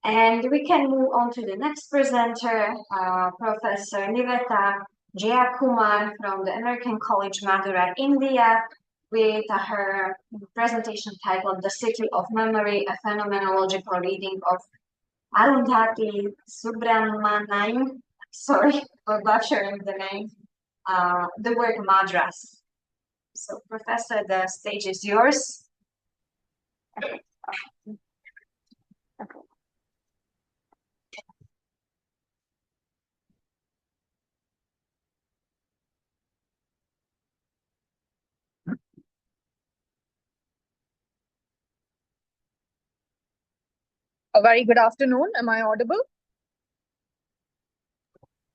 And we can move on to the next presenter, Professor Nivetha Jeyakuma from the American College, Madras, India, with her presentation titled The City of Memory, a Phenomenological Reading of Arundhathi Subramanian, sorry for butchering the name, the word Madras. So, Professor, the stage is yours. A very good afternoon. Am I audible?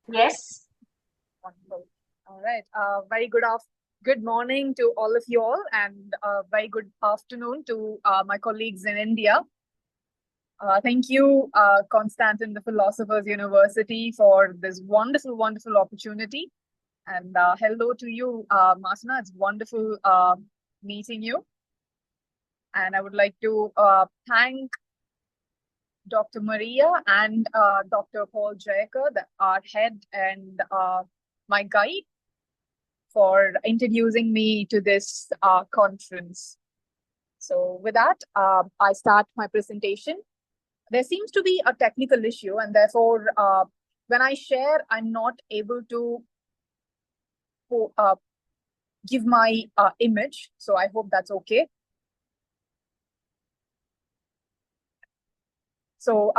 Yes. Wonderful. All right. Good morning to all of you all, and very good afternoon to my colleagues in India. Thank you, Constantine, the Philosopher's University, for this wonderful, wonderful opportunity. And hello to you, Masana. It's wonderful meeting you. And I would like to thank Dr. Maria and Dr. Paul Jeyakuma, our head and my guide, for introducing me to this conference. So with that, I start my presentation. There seems to be a technical issue, and therefore, when I share, I'm not able to give my image. So I hope that's okay. So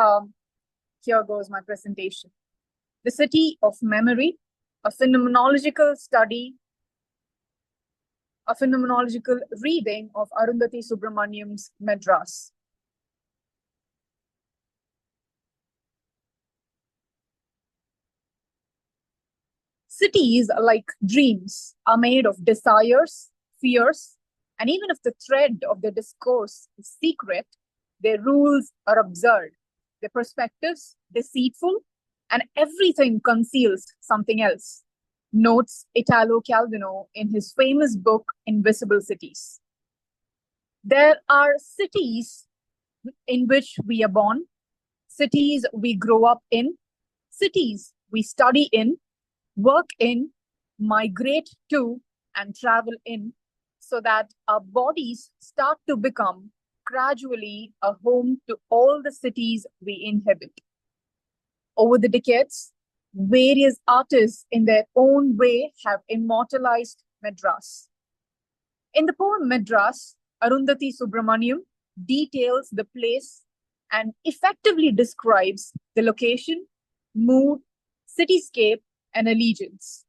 here goes my presentation. The City of Memory, a phenomenological study, a phenomenological reading of Arundhathi Subramanian's Madras. Cities, like dreams, are made of desires, fears, and even if the thread of their discourse is secret, their rules are absurd, their perspectives deceitful, and everything conceals something else, notes Italo Calvino in his famous book, Invisible Cities. There are cities in which we are born, cities we grow up in, cities we study in, work in, migrate to, and travel in, so that our bodies start to become gradually a home to all the cities we inhabit. Over the decades, various artists in their own way have immortalized Madras. In the poem Madras, Arundhathi Subramanian details the place and effectively describes the location, mood, cityscape, and allegiance.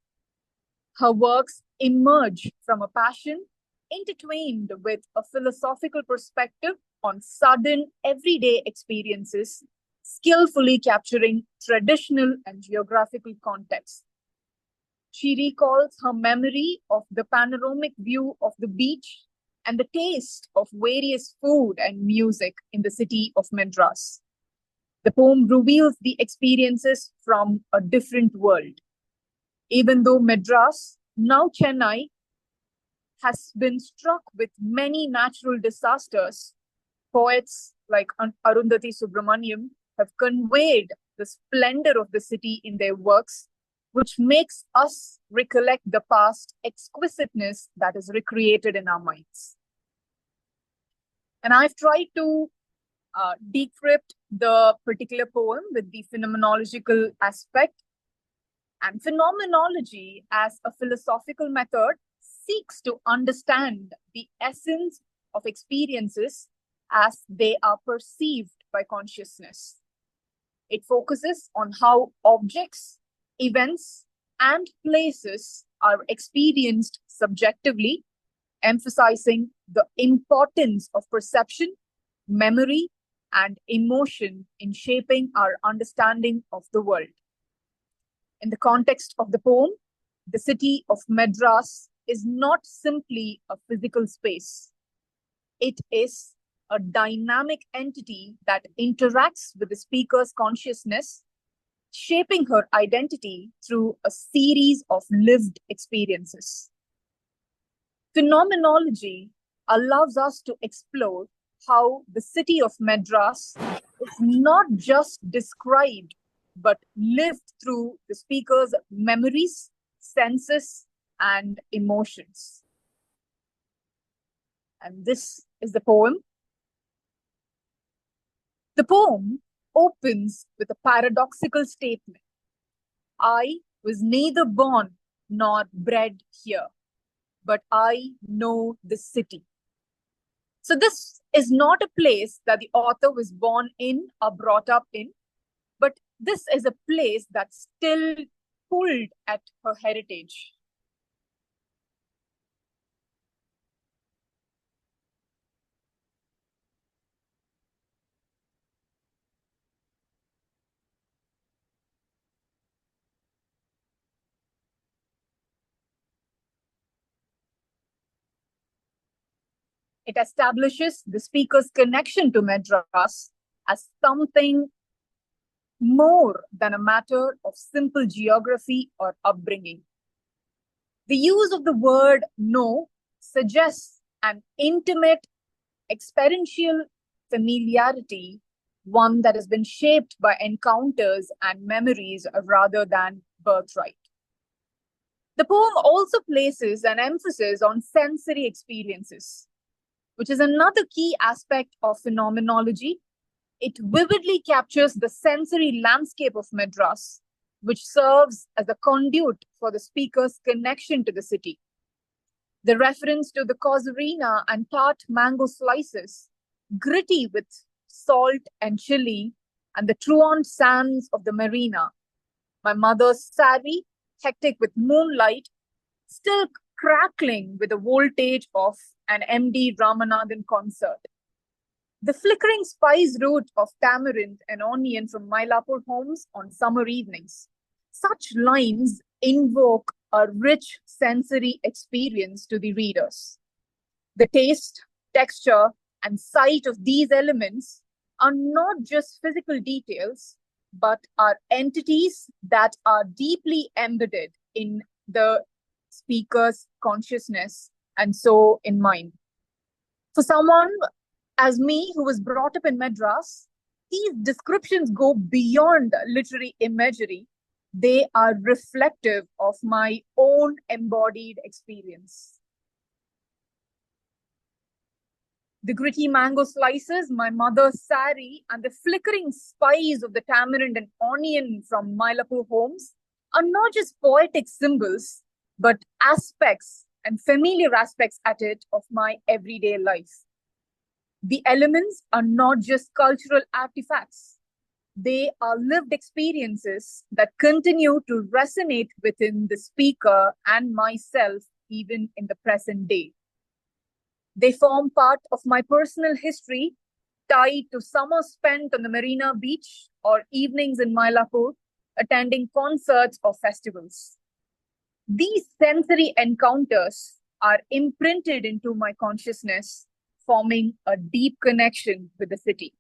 Her works emerge from a passion intertwined with a philosophical perspective on sudden everyday experiences, skillfully capturing traditional and geographical context. She recalls her memory of the panoramic view of the beach and the taste of various food and music in the city of Madras. The poem reveals the experiences from a different world. Even though Madras, now Chennai, has been struck with many natural disasters, poets like Arundhathi Subramanian have conveyed the splendor of the city in their works, which makes us recollect the past exquisiteness that is recreated in our minds. And I've tried to decrypt the particular poem with the phenomenological aspect. And phenomenology, as a philosophical method, seeks to understand the essence of experiences as they are perceived by consciousness. It focuses on how objects, events, and places are experienced subjectively, emphasizing the importance of perception, memory, and emotion in shaping our understanding of the world. In the context of the poem, the city of Madras is not simply a physical space. It is a dynamic entity that interacts with the speaker's consciousness, shaping her identity through a series of lived experiences. Phenomenology allows us to explore how the city of Madras is not just described, but lived through the speaker's memories, senses, and emotions. And this is the poem. The poem opens with a paradoxical statement. I was neither born nor bred here, but I know the city. So this is not a place that the author was born in or brought up in, but this is a place that still pulled at her heritage. It establishes the speaker's connection to Madras as something more than a matter of simple geography or upbringing. The use of the word no suggests an intimate, experiential familiarity, one that has been shaped by encounters and memories rather than birthright. The poem also places an emphasis on sensory experiences, which is another key aspect of phenomenology. It vividly captures the sensory landscape of Madras, which serves as a conduit for the speaker's connection to the city. The reference to the casuarina and tart mango slices, gritty with salt and chili, and the truant sands of the marina. My mother's sari, hectic with moonlight, still crackling with the voltage of an M.D. Ramanathan concert. The flickering spice root of tamarind and onion from Mylapore homes on summer evenings. Such lines invoke a rich sensory experience to the readers. The taste, texture, and sight of these elements are not just physical details, but are entities that are deeply embedded in the speaker's consciousness and so in mine. For someone as me who was brought up in Madras, these descriptions go beyond literary imagery. They are reflective of my own embodied experience. The gritty mango slices, my mother's sari, and the flickering spice of the tamarind and onion from Mylapore homes are not just poetic symbols, but aspects and familiar aspects at it of my everyday life. The elements are not just cultural artifacts. They are lived experiences that continue to resonate within the speaker and myself even in the present day. They form part of my personal history, tied to summers spent on the Marina Beach or evenings in Mylapore, attending concerts or festivals. These sensory encounters are imprinted into my consciousness, forming a deep connection with the city.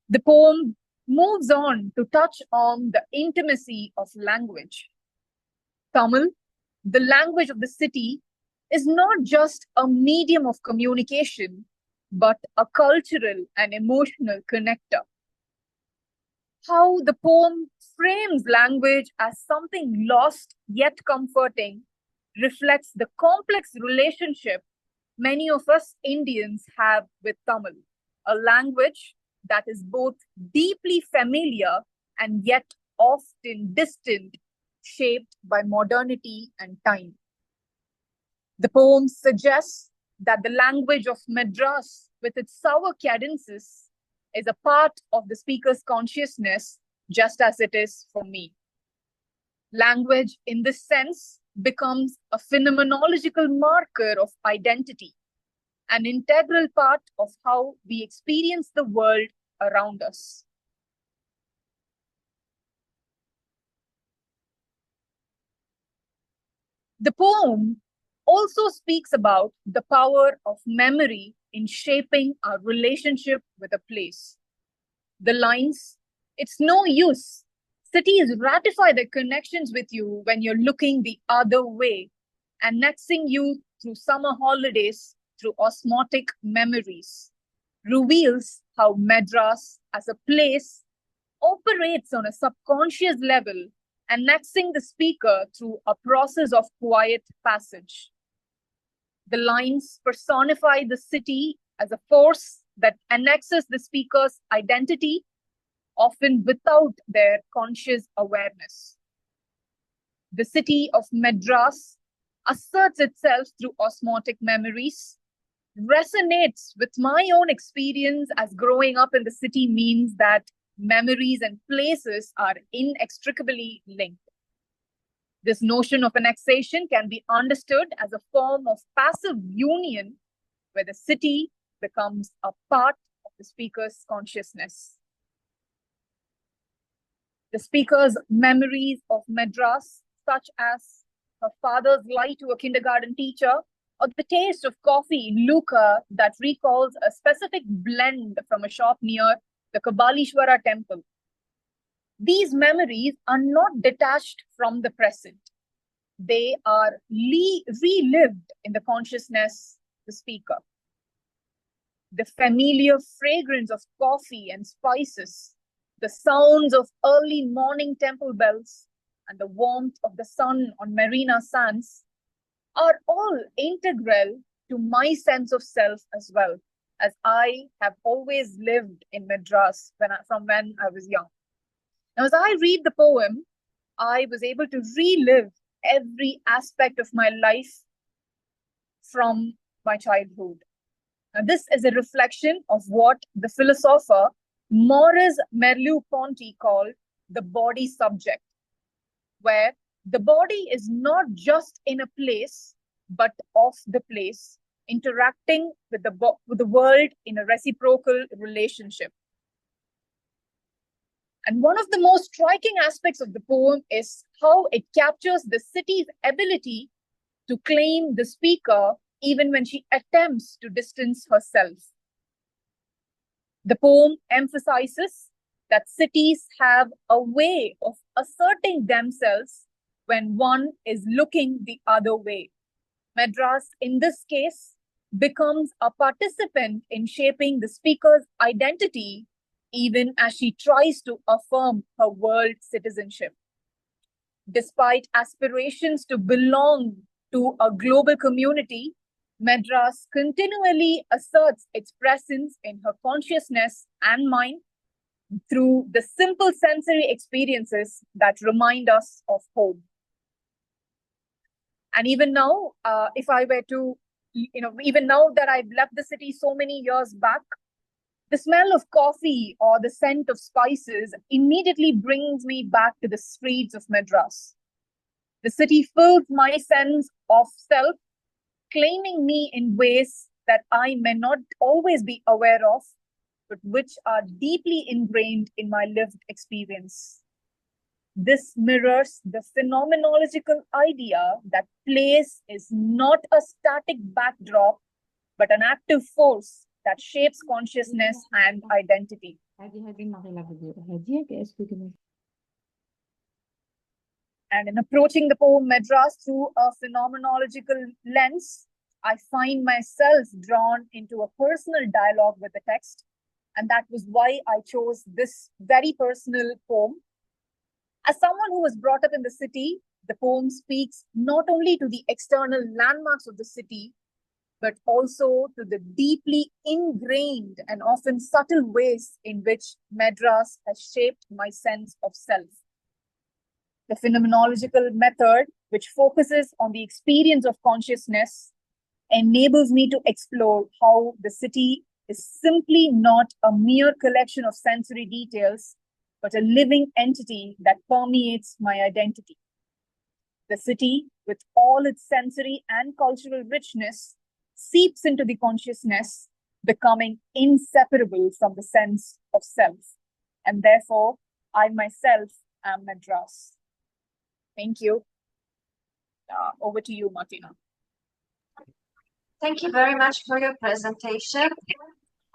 The poem moves on to touch on the intimacy of language. Tamil, the language of the city, is not just a medium of communication, but a cultural and emotional connector. How the poem frames language as something lost yet comforting reflects the complex relationship many of us Indians have with Tamil, a language that is both deeply familiar and yet often distant, shaped by modernity and time. The poem suggests that the language of Madras, with its sour cadences, is a part of the speaker's consciousness, just as it is for me. Language, in this sense, becomes a phenomenological marker of identity, an integral part of how we experience the world around us. The poem also speaks about the power of memory in shaping our relationship with a place. The lines, "It's no use. Cities ratify their connections with you when you're looking the other way, annexing you through summer holidays, through osmotic memories," reveals how Madras as a place operates on a subconscious level, annexing the speaker through a process of quiet passage. The lines personify the city as a force that annexes the speaker's identity, often without their conscious awareness. The city of Madras asserts itself through osmotic memories, resonates with my own experience as growing up in the city means that memories and places are inextricably linked. This notion of annexation can be understood as a form of passive union where the city becomes a part of the speaker's consciousness. The speaker's memories of Madras, such as her father's lie to a kindergarten teacher, or the taste of coffee in Lucca that recalls a specific blend from a shop near the Kabalishwara temple. These memories are not detached from the present. They are relived in the consciousness of the speaker. The familiar fragrance of coffee and spices, the sounds of early morning temple bells, and the warmth of the sun on marina sands are all integral to my sense of self as well, as I have always lived in Madras from when I was young. Now, as I read the poem, I was able to relive every aspect of my life from my childhood. Now, this is a reflection of what the philosopher Maurice Merleau-Ponty called the body subject, where the body is not just in a place, but of the place, interacting with the world in a reciprocal relationship. And one of the most striking aspects of the poem is how it captures the city's ability to claim the speaker even when she attempts to distance herself. The poem emphasizes that cities have a way of asserting themselves when one is looking the other way. Madras, in this case, becomes a participant in shaping the speaker's identity, even as she tries to affirm her world citizenship. Despite aspirations to belong to a global community, Madras continually asserts its presence in her consciousness and mind through the simple sensory experiences that remind us of home. And even now, if I were to, even now that I've left the city so many years back, the smell of coffee or the scent of spices immediately brings me back to the streets of Madras. The city fills my sense of self, claiming me in ways that I may not always be aware of, but which are deeply ingrained in my lived experience. This mirrors the phenomenological idea that place is not a static backdrop, but an active force that shapes consciousness and identity. And in approaching the poem Madras through a phenomenological lens, I find myself drawn into a personal dialogue with the text. And that was why I chose this very personal poem. As someone who was brought up in the city, the poem speaks not only to the external landmarks of the city, but also to the deeply ingrained and often subtle ways in which Madras has shaped my sense of self. The phenomenological method, which focuses on the experience of consciousness, enables me to explore how the city is simply not a mere collection of sensory details, but a living entity that permeates my identity. The city, with all its sensory and cultural richness, seeps into the consciousness, becoming inseparable from the sense of self. And therefore, I myself am Madras. Thank you. Over to you, Martina. Thank you very much for your presentation.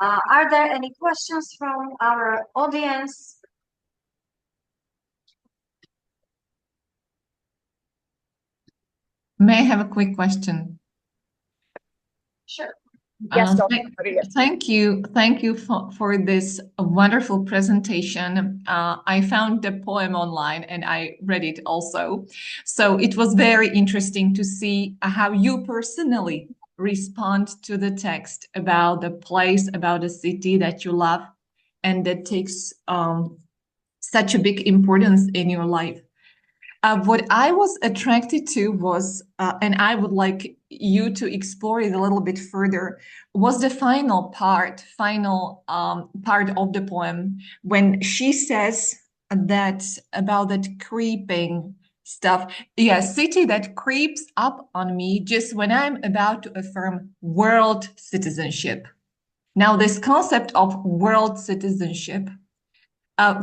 Are there any questions from our audience? May I have a quick question? Sure. Yes, Dr. Maria. Thank you for this wonderful presentation. I found the poem online and I read it also. So it was very interesting to see how you personally respond to the text about the place, about the city that you love, and that takes such a big importance in your life. What I was attracted to was, and I would like you to explore it a little bit further, was the final part of the poem when she says that about that creeping stuff. Yeah, city that creeps up on me just when I'm about to affirm world citizenship. Now, this concept of world citizenship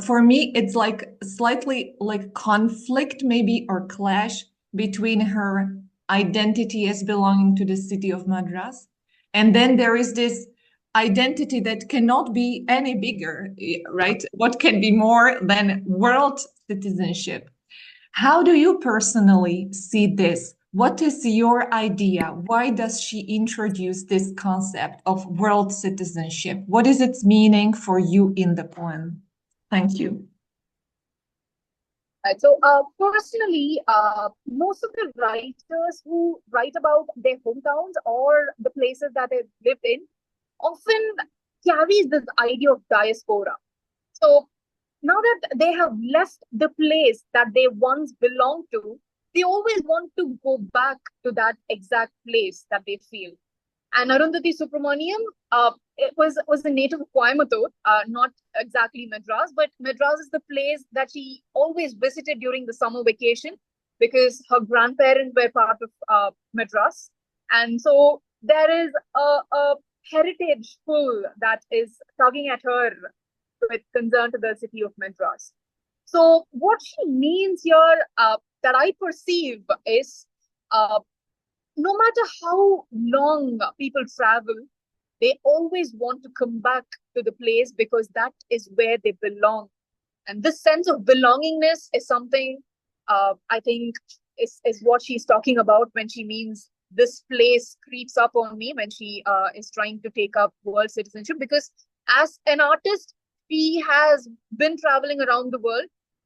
for me, it's like slightly like conflict, maybe, or clash between her identity as belonging to the city of Madras. And then there is this identity that cannot be any bigger, right? What can be more than world citizenship? How do you personally see this? What is your idea? Why does she introduce this concept of world citizenship? What is its meaning for you in the poem? Thank you. Right. So, personally, most of the writers who write about their hometowns or the places that they've lived in often carries this idea of diaspora. So, now that they have left the place that they once belonged to, they always want to go back to that exact place that they feel. And Arundhathi Subramanian it was a native of Coimbatore, not exactly Madras, but Madras is the place that she always visited during the summer vacation because her grandparents were part of Madras. And so there is a heritage pull that is tugging at her with concern to the city of Madras. So what she means here that I perceive is no matter how long people travel, they always want to come back to the place because that is where they belong. And this sense of belongingness is something I think is what she's talking about when she means this place creeps up on me when she is trying to take up world citizenship. Because as an artist, she has been traveling around the world,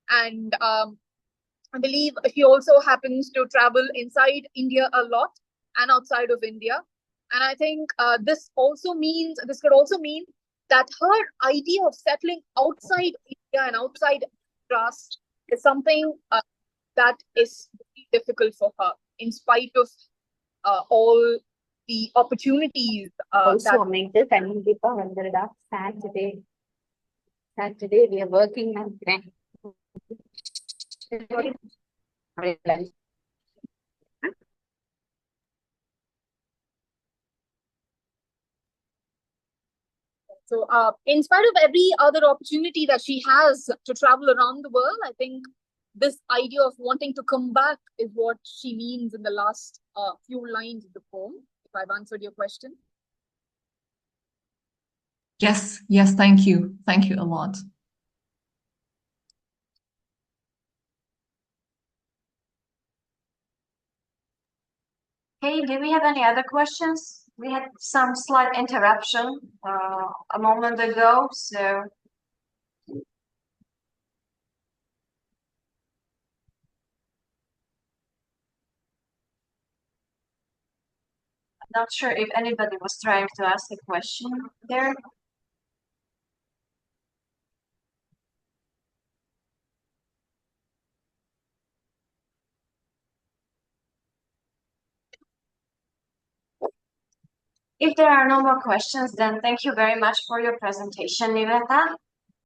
and I believe she also happens to travel inside India a lot and outside of India. And I think this could also mean that her idea of settling outside India and outside Madras is something that is really difficult for her, in spite of all the opportunities. Also, அமைந்து கண்டிப்பா வந்துடுடா. Saturday we are working on grand. So, in spite of every other opportunity that she has to travel around the world, I think this idea of wanting to come back is what she means in the last few lines of the poem, if I've answered your question. Yes, thank you. Thank you a lot. Okay, do we have any other questions? We had some slight interruption a moment ago, so I'm not sure if anybody was trying to ask a question there. If there are no more questions, then thank you very much for your presentation, Nivetha.